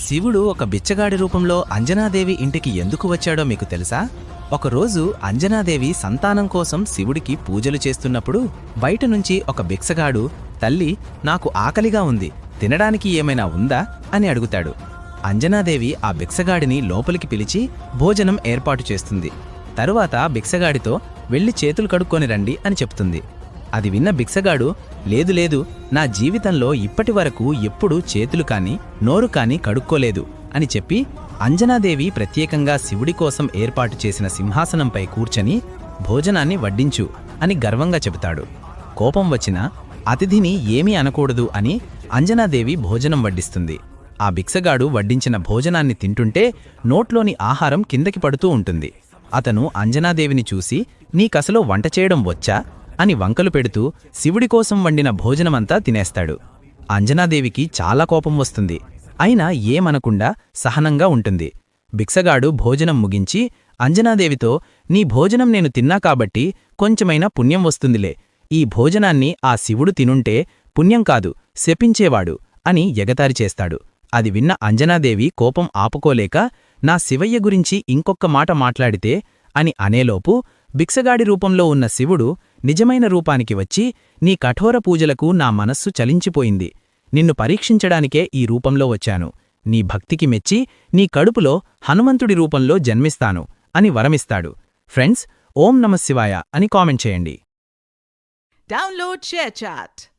శివుడు ఒక బిచ్చగాడి రూపంలో అంజనాదేవి ఇంటికి ఎందుకు వచ్చాడో మీకు తెలుసా? ఒకరోజు అంజనాదేవి సంతానం కోసం శివుడికి పూజలు చేస్తున్నప్పుడు బయట నుంచి ఒక భిక్షగాడు, తల్లి, నాకు ఆకలిగా ఉంది, తినడానికి ఏమైనా ఉందా అని అడుగుతాడు. అంజనాదేవి ఆ భిక్షగాడిని లోపలికి పిలిచి భోజనం ఏర్పాటు చేస్తుంది. తరువాత భిక్షగాడితో వెళ్ళి చేతులు కడుక్కొని రండి అని చెప్తుంది. అది విన్న భిక్షగాడు, లేదు లేదు, నా జీవితంలో ఇప్పటివరకు ఎప్పుడూ చేతులు కాని నోరు కాని కడుక్కోలేదు అని చెప్పి అంజనాదేవి ప్రత్యేకంగా శివుడి కోసం ఏర్పాటు చేసిన సింహాసనంపై కూర్చొని భోజనాన్ని వడ్డించు అని గర్వంగా చెబుతాడు. కోపం వచ్చినా అతిథిని ఏమీ అనకూడదు అని అంజనాదేవి భోజనం వడ్డిస్తుంది. ఆ భిక్షగాడు వడ్డించిన భోజనాన్ని తింటుంటే నోట్లోని ఆహారం కిందకి పడుతూ ఉంటుంది. అతను అంజనాదేవిని చూసి, నీకసలు వంట చేయడం వచ్చా అని వంకలు పెడుతూ శివుడి కోసం వండిన భోజనమంతా తినేస్తాడు. అంజనాదేవికి చాలా కోపం వస్తుంది. అయినా ఏమనకుండా సహనంగా ఉంటుంది. భిక్షగాడు భోజనం ముగించి అంజనాదేవితో, నీ భోజనం నేను తిన్నా కాబట్టి కొంచెమైనా పుణ్యం వస్తుందిలే, ఈ భోజనాన్ని ఆ శివుడు తినుంటే పుణ్యం కాదు, శపించేవాడు అని ఎగతారి చేస్తాడు. అది విన్న అంజనాదేవి కోపం ఆపుకోలేక, నా శివయ్య గురించి ఇంకొక్క మాట మాట్లాడితే అని అనేలోపు భిక్షగాడి రూపంలో ఉన్న శివుడు నిజమైన రూపానికి వచ్చి, నీ కఠోర పూజలకు నా మనస్సు చలించిపోయింది, నిన్ను పరీక్షించడానికే ఈ రూపంలో వచ్చాను, నీ భక్తికి మెచ్చి నీ కడుపులో హనుమంతుడి రూపంలో జన్మిస్తాను అని వరమిస్తాడు. ఫ్రెండ్స్, ఓం నమః శివాయ అని కామెంట్ చేయండి. Download ShareChat.